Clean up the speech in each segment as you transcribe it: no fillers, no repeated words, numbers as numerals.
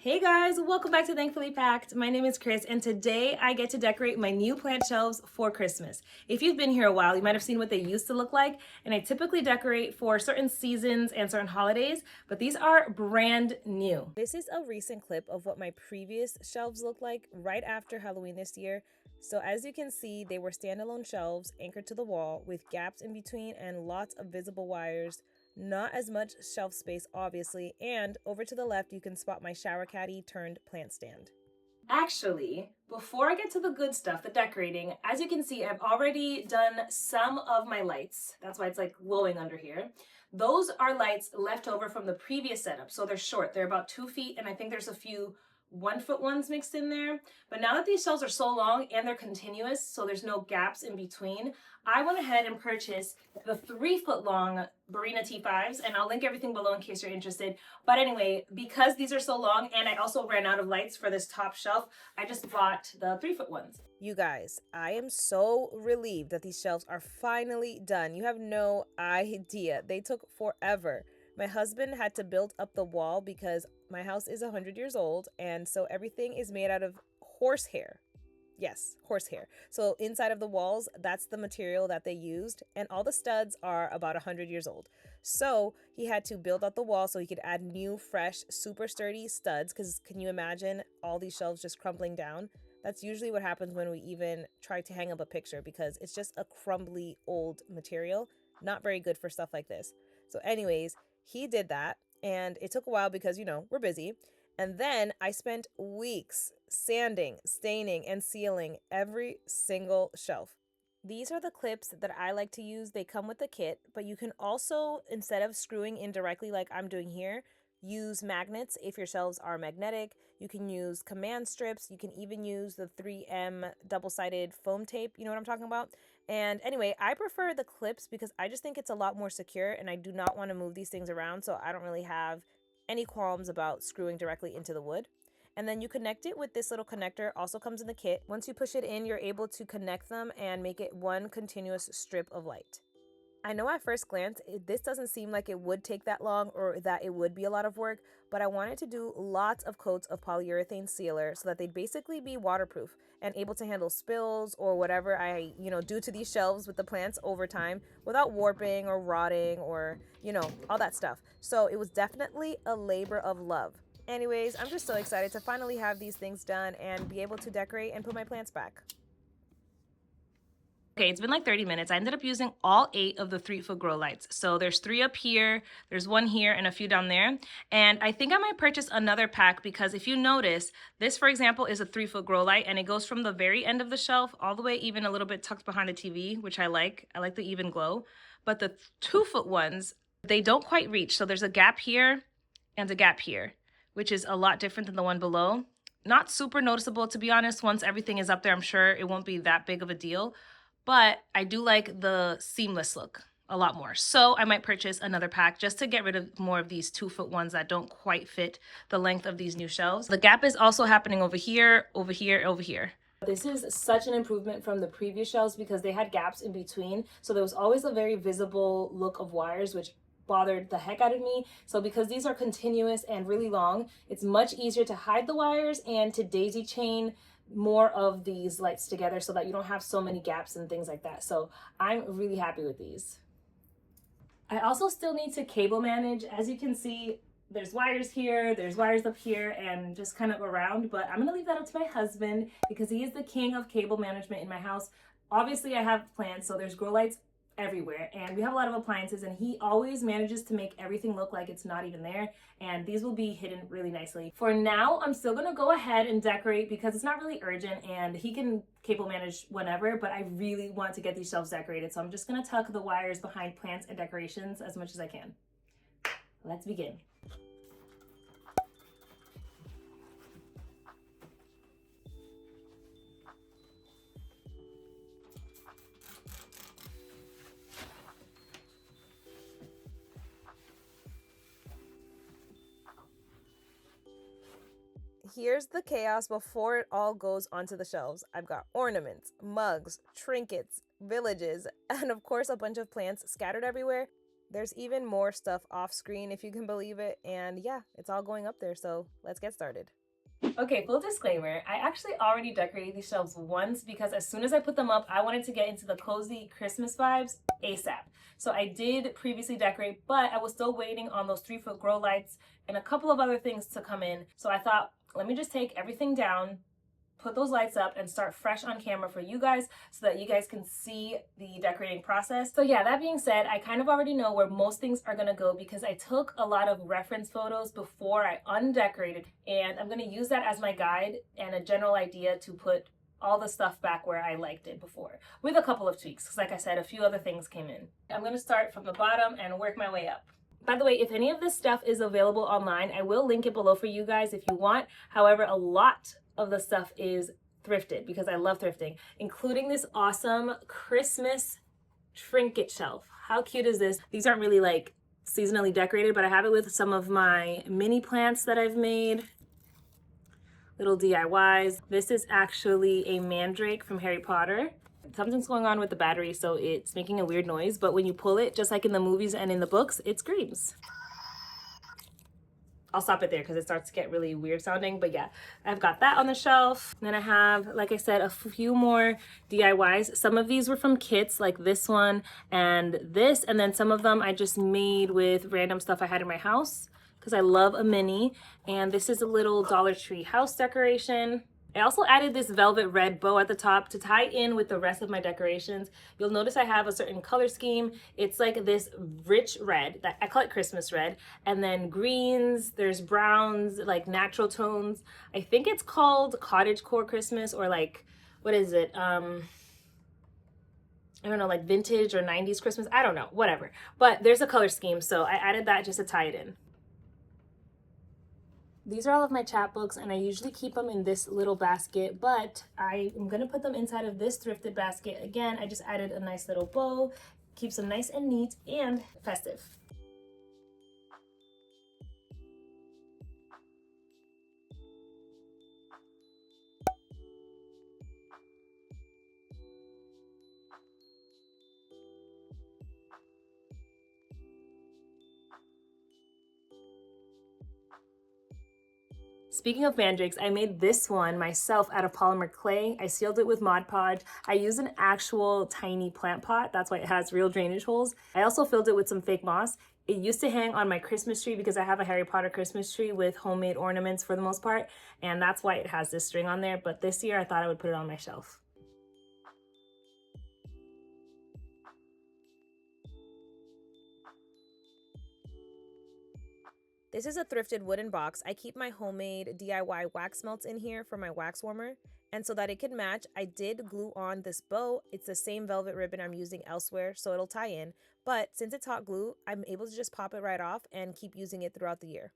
Hey guys, welcome back to Thankfully Packed. My name is Chris and today I get to decorate my new plant shelves for Christmas. If you've been here a while, you might have seen what they used to look like, and I typically decorate for certain seasons and certain holidays, but these are brand new. This is a recent clip of what my previous shelves looked like right after Halloween this year. So as you can see, they were standalone shelves anchored to the wall with gaps in between and lots of visible wires. Not as much shelf space, obviously, and over to the left, you can spot my shower caddy turned plant stand. Actually, before I get to the good stuff, the decorating, as you can see, I've already done some of my lights. That's why it's like glowing under here. Those are lights left over from the previous setup, so they're short. They're about 2 feet, and I think there's a few 1 foot ones mixed in there. But now that these shelves are so long and they're continuous, so there's no gaps in between, I went ahead and purchased the 3 foot long Barina T5s, and I'll link everything below in case you're interested. But anyway, because these are so long and I also ran out of lights for this top shelf, I just bought the 3 foot ones. You guys, I am so relieved that these shelves are finally done. You have no idea. They took forever. My husband had to build up the wall because my house is 100 years old, and so everything is made out of horsehair. Yes, horsehair. So inside of the walls, that's the material that they used, and all the studs are about 100 years old. So he had to build out the wall so he could add new, fresh, super sturdy studs, because can you imagine all these shelves just crumbling down? That's usually what happens when we even try to hang up a picture, because it's just a crumbly old material. Not very good for stuff like this. So anyways, he did that, and it took a while because, we're busy. And then I spent weeks sanding, staining, and sealing every single shelf. These are the clips that I like to use. They come with the kit, but you can also, instead of screwing in directly like I'm doing here, use magnets if your shelves are magnetic. You can use command strips. You can even use the 3M double-sided foam tape. You know what I'm talking about? And anyway, I prefer the clips because I just think it's a lot more secure, and I do not want to move these things around, so I don't really have any qualms about screwing directly into the wood. And then you connect it with this little connector, also comes in the kit. Once you push it in, you're able to connect them and make it one continuous strip of light. I know at first glance, this doesn't seem like it would take that long or that it would be a lot of work, but I wanted to do lots of coats of polyurethane sealer so that they'd basically be waterproof and able to handle spills or whatever I, do to these shelves with the plants over time without warping or rotting or, all that stuff. So it was definitely a labor of love. Anyways, I'm just so excited to finally have these things done and be able to decorate and put my plants back. Okay, it's been like 30 minutes. I ended up using all 8 of the 3-foot grow lights. So there's 3 up here, there's 1 here, and a few down there. And I think I might purchase another pack because if you notice, this, for example, is a 3-foot grow light, and it goes from the very end of the shelf all the way even a little bit tucked behind the TV, which I like. I like the even glow. But the 2-foot ones, they don't quite reach. So there's a gap here and a gap here, which is a lot different than the one below. Not super noticeable, to be honest. Once everything is up there, I'm sure it won't be that big of a deal. But I do like the seamless look a lot more. So I might purchase another pack just to get rid of more of these 2-foot ones that don't quite fit the length of these new shelves. The gap is also happening over here, over here, over here. This is such an improvement from the previous shelves because they had gaps in between. So there was always a very visible look of wires, which bothered the heck out of me. So because these are continuous and really long, it's much easier to hide the wires and to daisy chain more of these lights together so that you don't have so many gaps and things like that. So I'm really happy with these. I also still need to cable manage. As you can see, there's wires here, there's wires up here, and just kind of around, but I'm gonna leave that up to my husband because he is the king of cable management in my house. Obviously I have plants, so there's grow lights everywhere, and we have a lot of appliances, and he always manages to make everything look like it's not even there, and these will be hidden really nicely. For now, I'm still gonna go ahead and decorate because it's not really urgent, and he can cable manage whenever, but I really want to get these shelves decorated, so I'm just gonna tuck the wires behind plants and decorations as much as I can. Let's begin. Here's the chaos before it all goes onto the shelves. I've got ornaments, mugs, trinkets, villages, and of course a bunch of plants scattered everywhere. There's even more stuff off screen, if you can believe it. And yeah, it's all going up there. So let's get started. Okay, full disclaimer, I actually already decorated these shelves once because as soon as I put them up, I wanted to get into the cozy Christmas vibes ASAP. So I did previously decorate, but I was still waiting on those 3-foot grow lights and a couple of other things to come in. So I thought, let me just take everything down, put those lights up, and start fresh on camera for you guys so that you guys can see the decorating process. So yeah, that being said, I kind of already know where most things are gonna go because I took a lot of reference photos before I undecorated, and I'm gonna use that as my guide and a general idea to put all the stuff back where I liked it before, with a couple of tweaks, because like I said, a few other things came in. I'm gonna start from the bottom and work my way up. By the way, if any of this stuff is available online, I will link it below for you guys if you want. However, a lot of the stuff is thrifted because I love thrifting, including this awesome Christmas trinket shelf. How cute is this? These aren't really like seasonally decorated, but I have it with some of my mini plants that I've made. Little DIYs. This is actually a mandrake from Harry Potter. Something's going on with the battery, so it's making a weird noise, but when you pull it, just like in the movies and in the books, it screams. I'll stop it there because it starts to get really weird sounding, but yeah, I've got that on the shelf. Then I have, like I said, a few more DIYs. Some of these were from kits, like this one and this, and then some of them I just made with random stuff I had in my house because I love a mini. And this is a little Dollar Tree house decoration. I also added this velvet red bow at the top to tie in with the rest of my decorations. You'll notice I have a certain color scheme. It's like this rich red, that I call it Christmas red, and then greens, there's browns, like natural tones. I think it's called cottagecore Christmas, or like, what is it? I don't know, like vintage or 90s Christmas. I don't know, whatever. But there's a color scheme, so I added that just to tie it in. These are all of my chapbooks, and I usually keep them in this little basket, but I am gonna put them inside of this thrifted basket. Again, I just added a nice little bow, keeps them nice and neat and festive. Speaking of mandrakes, I made this one myself out of polymer clay. I sealed it with Mod Podge. I used an actual tiny plant pot. That's why it has real drainage holes. I also filled it with some fake moss. It used to hang on my Christmas tree because I have a Harry Potter Christmas tree with homemade ornaments for the most part, and that's why it has this string on there. But this year I thought I would put it on my shelf. This is a thrifted wooden box. I keep my homemade DIY wax melts in here for my wax warmer. And so that it can match, I did glue on this bow. It's the same velvet ribbon I'm using elsewhere, so it'll tie in. But since it's hot glue, I'm able to just pop it right off and keep using it throughout the year.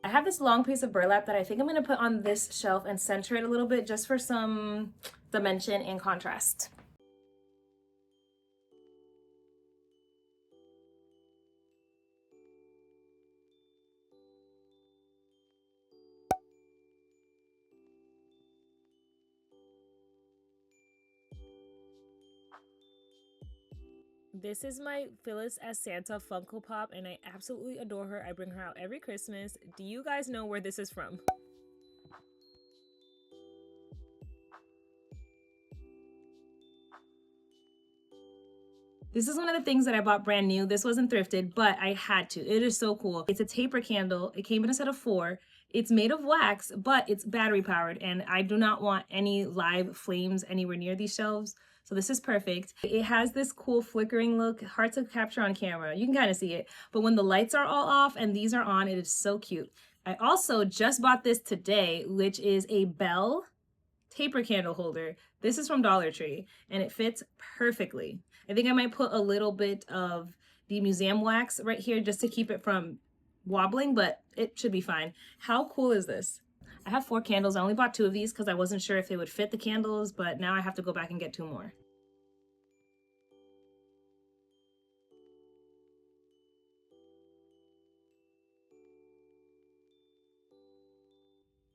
I have this long piece of burlap that I think I'm gonna put on this shelf and center it a little bit just for some dimension and contrast. This is my Phyllis as Santa Funko Pop, and I absolutely adore her. I bring her out every Christmas. Do you guys know where this is from? This is one of the things that I bought brand new. This wasn't thrifted, but I had to. It is so cool. It's a taper candle. It came in a set of 4. It's made of wax, but it's battery powered, and I do not want any live flames anywhere near these shelves. So this is perfect. It has this cool flickering look, hard to capture on camera. You can kind of see it, but when the lights are all off and these are on, it is so cute. I also just bought this today, which is a bell taper candle holder. This is from Dollar Tree, and it fits perfectly. I think I might put a little bit of the museum wax right here just to keep it from wobbling, but it should be fine. How cool is this? I have 4 candles. I only bought 2 of these because I wasn't sure if they would fit the candles, but now I have to go back and get 2 more.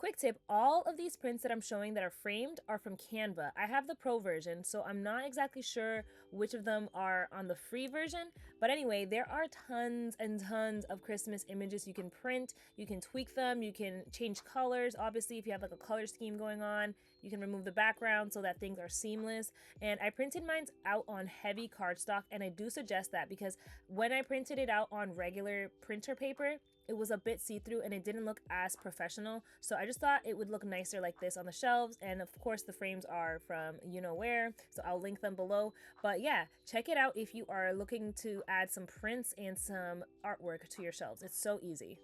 Quick tip, all of these prints that I'm showing that are framed are from Canva. I have the pro version, so I'm not exactly sure which of them are on the free version. But anyway, there are tons and tons of Christmas images you can print. You can tweak them, you can change colors. Obviously, if you have like a color scheme going on, you can remove the background so that things are seamless. And I printed mine out on heavy cardstock, and I do suggest that because when I printed it out on regular printer paper, it was a bit see-through and it didn't look as professional. So I just thought it would look nicer like this on the shelves. And of course the frames are from you know where, so I'll link them below. But yeah, check it out if you are looking to add some prints and some artwork to your shelves. It's so easy.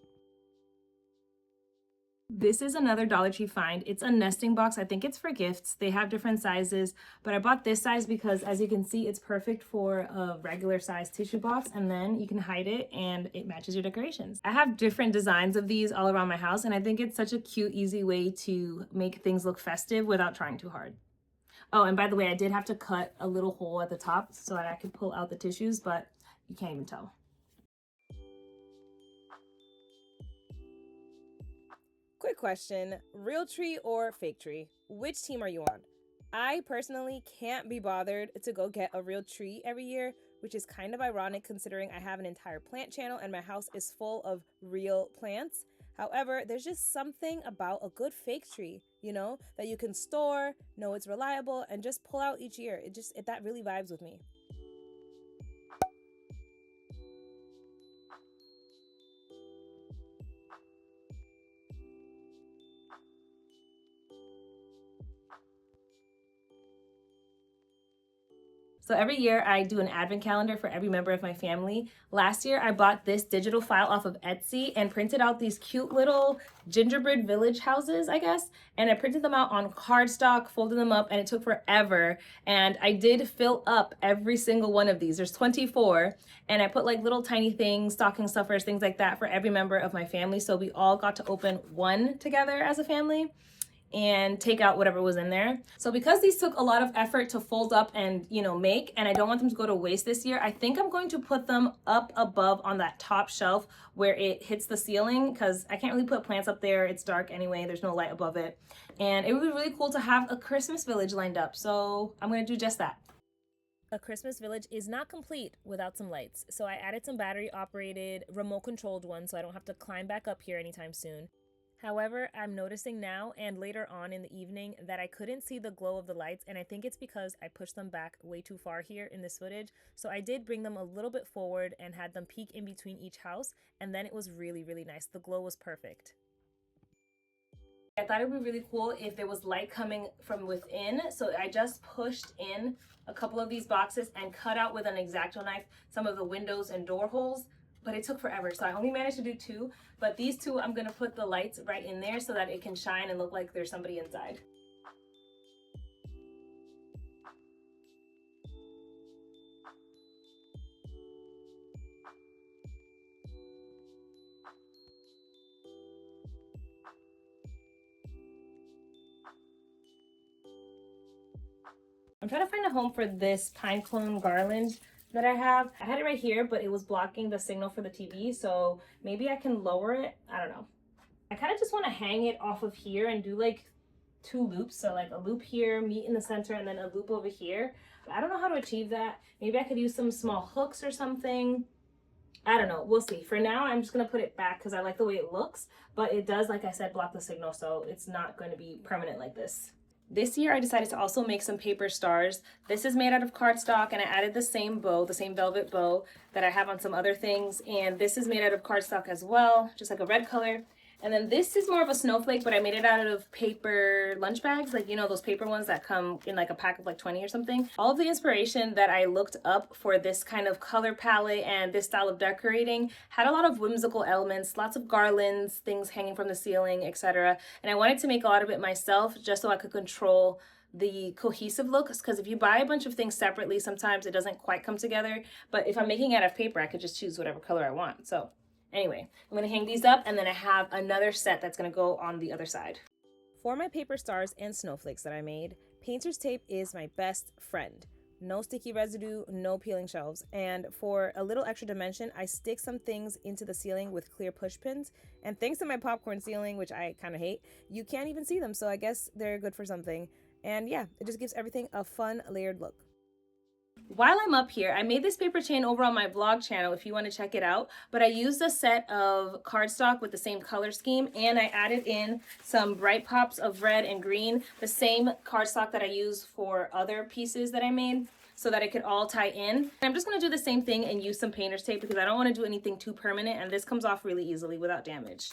This is another Dollar Tree find. It's a nesting box. I think it's for gifts. They have different sizes, but I bought this size because as you can see, it's perfect for a regular size tissue box, and then you can hide it and it matches your decorations. I have different designs of these all around my house, and I think it's such a cute, easy way to make things look festive without trying too hard. Oh, and by the way, I did have to cut a little hole at the top so that I could pull out the tissues, but you can't even tell. Quick question, real tree or fake tree? Which team are you on? I personally can't be bothered to go get a real tree every year, which is kind of ironic considering I have an entire plant channel and my house is full of real plants. However, there's just something about a good fake tree, you know, that you can store, know it's reliable, and just pull out each year. That really vibes with me. So every year I do an advent calendar for every member of my family. Last year I bought this digital file off of Etsy and printed out these cute little gingerbread village houses, I guess. And I printed them out on cardstock, folded them up, and it took forever. And I did fill up every single one of these. There's 24. And I put like little tiny things, stocking stuffers, things like that for every member of my family. So we all got to open one together as a family and take out whatever was in there. So because these took a lot of effort to fold up and, you know, make, and I don't want them to go to waste this year, I think I'm going to put them up above on that top shelf where it hits the ceiling, because I can't really put plants up there. It's dark anyway, there's no light above it. And it would be really cool to have a Christmas village lined up. So I'm gonna do just that. A Christmas village is not complete without some lights. So I added some battery operated, remote controlled ones so I don't have to climb back up here anytime soon. However, I'm noticing now and later on in the evening that I couldn't see the glow of the lights, and I think it's because I pushed them back way too far here in this footage. So I did bring them a little bit forward and had them peek in between each house, and then it was really, really nice. The glow was perfect. I thought it would be really cool if there was light coming from within, so I just pushed in a couple of these boxes and cut out with an X-Acto knife some of the windows and door holes. But it took forever, so I only managed to do 2. But these 2, I'm gonna put the lights right in there so that it can shine and look like there's somebody inside. I'm trying to find a home for this pine cone garland that I have. I had it right here, but it was blocking the signal for the TV, so maybe I can lower it. I don't know. I kind of just want to hang it off of here and do like 2 loops. So like a loop here, meet in the center, and then a loop over here. I don't know how to achieve that. Maybe I could use some small hooks or something. I don't know. We'll see. For now, I'm just going to put it back because I like the way it looks, but it does, like I said, block the signal, so it's not going to be permanent like this. This year I decided to also make some paper stars. This is made out of cardstock, and I added the same bow, the same velvet bow that I have on some other things. And this is made out of cardstock as well, just like a red color. And then this is more of a snowflake, but I made it out of paper lunch bags, like, you know, those paper ones that come in like a pack of like 20 or something. All of the inspiration that I looked up for this kind of color palette and this style of decorating had a lot of whimsical elements, lots of garlands, things hanging from the ceiling, etc. And I wanted to make a lot of it myself just so I could control the cohesive looks, because if you buy a bunch of things separately, sometimes it doesn't quite come together. But if I'm making it out of paper, I could just choose whatever color I want. So anyway, I'm gonna hang these up, and then I have another set that's gonna go on the other side. For my paper stars and snowflakes that I made, painter's tape is my best friend. no sticky residue, no peeling shelves. And for a little extra dimension, I stick some things into the ceiling with clear push pins. And thanks to my popcorn ceiling, which I kind of hate, you can't even see them. So I guess they're good for something. And yeah, it just gives everything a fun layered look. While I'm up here, I made this paper chain over on my vlog channel if you want to check it out, but I used a set of cardstock with the same color scheme, and I added in some bright pops of red and green, the same cardstock that I use for other pieces that I made, so that it could all tie in. I'm just going to do the same thing and use some painter's tape because I don't want to do anything too permanent, and this comes off really easily without damage.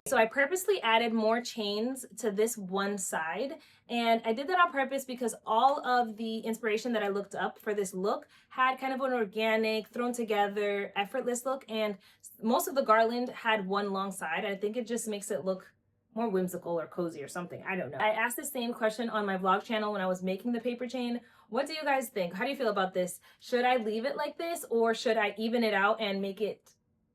So I purposely added more chains to this one side, and I did that on purpose because all of the inspiration that I looked up for this look had kind of an organic, thrown together, effortless look, and most of the garland had one long side. I think it just makes it look more whimsical or cozy or something. I don't know. I asked the same question on my vlog channel when I was making the paper chain. What do you guys think? How do you feel about this? Should I leave it like this, or should I even it out and make it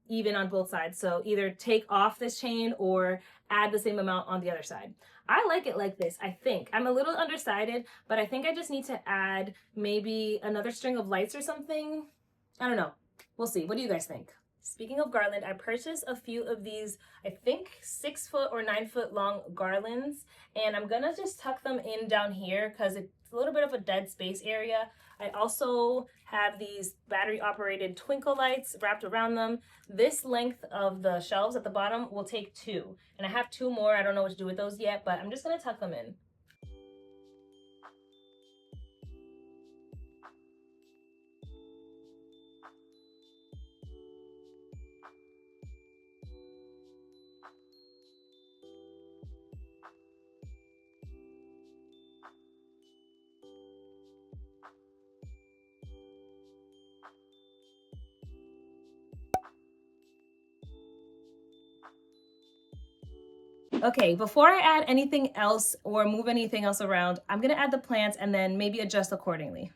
even on both sides? So either take off this chain or add the same amount on the other side. I like it like this, I think. I'm a little undecided, but I think I just need to add maybe another string of lights or something. I don't know. We'll see. What do you guys think? Speaking of garland, I purchased a few of these, I think 6 foot or 9 foot long garlands, and I'm gonna just tuck them in down here because it's a little bit of a dead space area. I also have these battery operated twinkle lights wrapped around them. This length of the shelves at the bottom will take 2, and I have 2 more. I don't know what to do with those yet, but I'm just gonna tuck them in. Okay, before I add anything else or move anything else around, I'm gonna add the plants and then maybe adjust accordingly.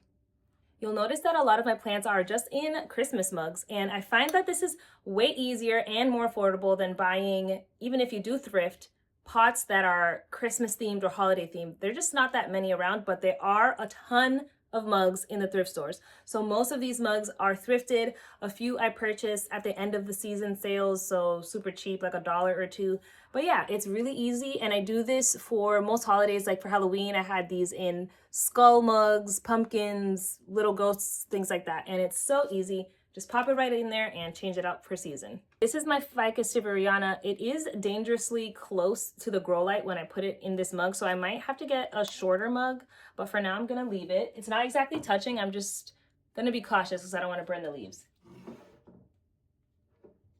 You'll notice that a lot of my plants are just in Christmas mugs, and I find that this is way easier and more affordable than buying, even if you do thrift, pots that are Christmas themed or holiday themed. They're just not that many around, but there are a ton of mugs in the thrift stores. So most of these mugs are thrifted. A few I purchased at the end of the season sales, so super cheap, like $1 or $2. But yeah, it's really easy, and I do this for most holidays. Like for Halloween, I had these in skull mugs, pumpkins, little ghosts, things like that. And it's so easy. Just pop it right in there and change it out per season. This is my Ficus siberiana. It is dangerously close to the grow light when I put it in this mug, so I might have to get a shorter mug, but for now I'm gonna leave it. It's not exactly touching, I'm just gonna be cautious because I don't want to burn the leaves.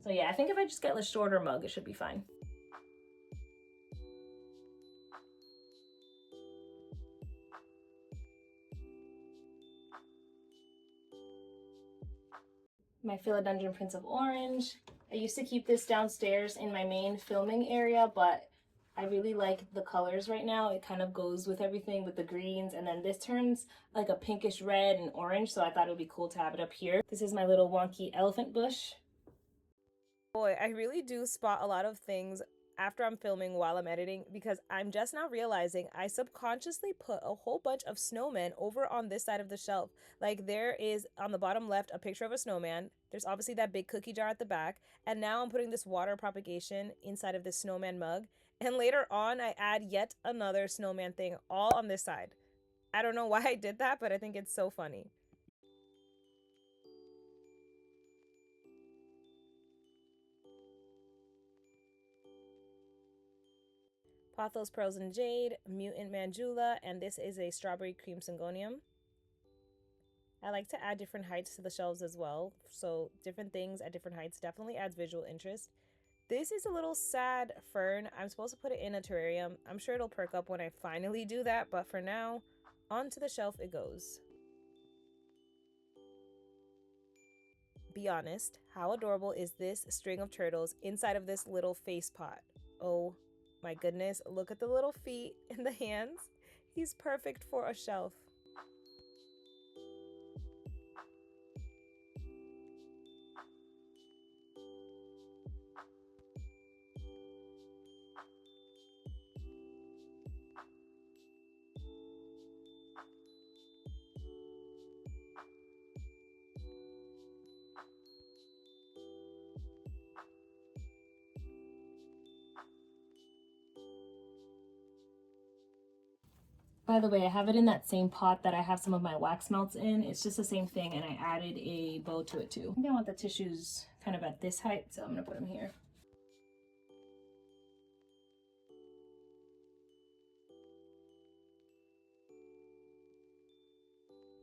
So yeah, I think if I just get a shorter mug, it should be fine. My Philodendron Prince of Orange. I used to keep this downstairs in my main filming area, but I really like the colors right now. It kind of goes with everything with the greens, and then this turns like a pinkish red and orange, so I thought it would be cool to have it up here. This is my little wonky elephant bush. Boy, I really do spot a lot of things after I'm filming while I'm editing, because I'm just now realizing I subconsciously put a whole bunch of snowmen over on this side of the shelf. Like there is on the bottom left a picture of a snowman. There's obviously that big cookie jar at the back. And now I'm putting this water propagation inside of this snowman mug. And later on, I add yet another snowman thing all on this side. I don't know why I did that, but I think it's so funny. Pothos Pearls and Jade, Mutant Mandula, and this is a Strawberry Cream Syngonium. I like to add different heights to the shelves as well, so different things at different heights definitely adds visual interest. This is a little sad fern. I'm supposed to put it in a terrarium. I'm sure it'll perk up when I finally do that, but for now, onto the shelf it goes. Be honest, how adorable is this string of turtles inside of this little face pot? Oh my goodness, look at the little feet and the hands. He's perfect for a shelf. By the way, I have it in that same pot that I have some of my wax melts in. It's just the same thing, and I added a bow to it too. I think I want the tissues kind of at this height, so I'm gonna put them here.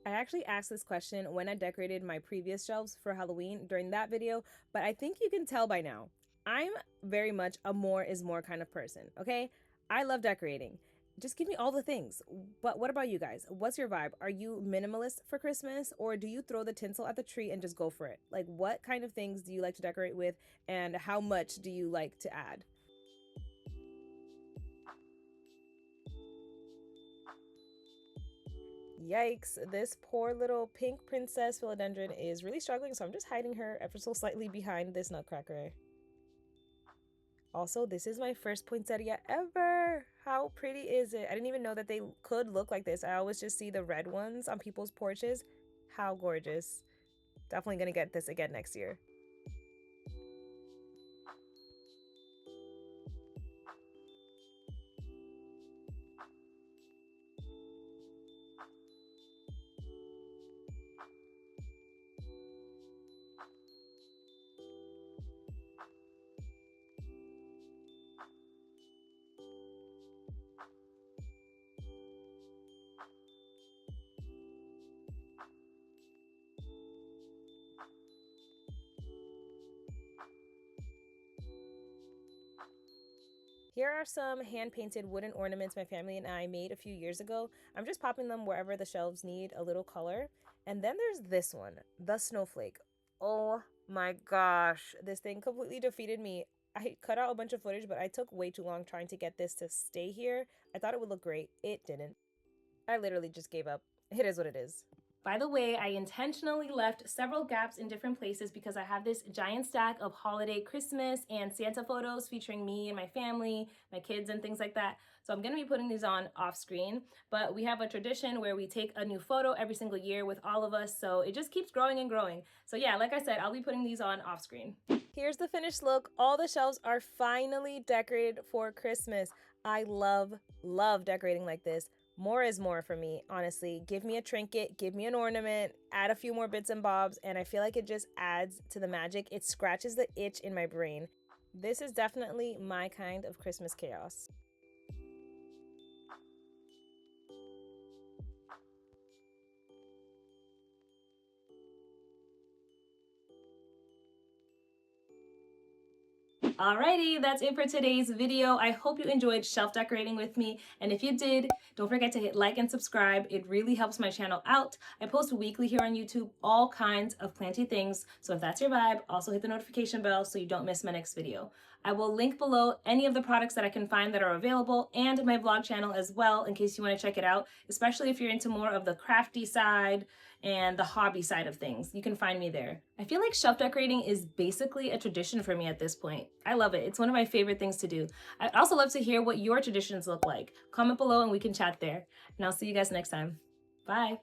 I actually asked this question when I decorated my previous shelves for Halloween during that video, but I think you can tell by now. I'm very much a more is more kind of person, okay? I love decorating. Just give me all the things. But what about you guys? What's your vibe? Are you minimalist for Christmas, or do you throw the tinsel at the tree and just go for it? Like, what kind of things do you like to decorate with, and how much do you like to add? Yikes, this poor little pink princess philodendron is really struggling, so I'm just hiding her ever so slightly behind this nutcracker. Also, this is my first poinsettia ever. How pretty is it? I didn't even know that they could look like this. I always just see the red ones on people's porches. How gorgeous. Definitely gonna get this again next year. Here are some hand-painted wooden ornaments my family and I made a few years ago. I'm just popping them wherever the shelves need a little color. And then there's this one, the snowflake. Oh my gosh, this thing completely defeated me. I cut out a bunch of footage, but I took way too long trying to get this to stay here. I thought it would look great. It didn't. I literally just gave up. It is what it is. By the way, I intentionally left several gaps in different places because I have this giant stack of holiday Christmas and Santa photos featuring me and my family, my kids and things like that. So I'm gonna be putting these on off screen, but we have a tradition where we take a new photo every single year with all of us. So it just keeps growing and growing. So yeah, like I said, I'll be putting these on off screen. Here's the finished look. All the shelves are finally decorated for Christmas. I love decorating like this. More is more for me, honestly. Give me a trinket, give me an ornament, add a few more bits and bobs, and I feel like it just adds to the magic. It scratches the itch in my brain. This is definitely my kind of Christmas chaos. Alrighty, that's it for today's video. I hope you enjoyed shelf decorating with me. And if you did, don't forget to hit like and subscribe. It really helps my channel out. I post weekly here on YouTube, all kinds of planty things. So if that's your vibe, also hit the notification bell so you don't miss my next video. I will link below any of the products that I can find that are available and my vlog channel as well in case you want to check it out, especially if you're into more of the crafty side and the hobby side of things. You can find me there. I feel like shelf decorating is basically a tradition for me at this point. I love it. It's one of my favorite things to do. I'd also love to hear what your traditions look like. Comment below and we can chat there. And I'll see you guys next time. Bye.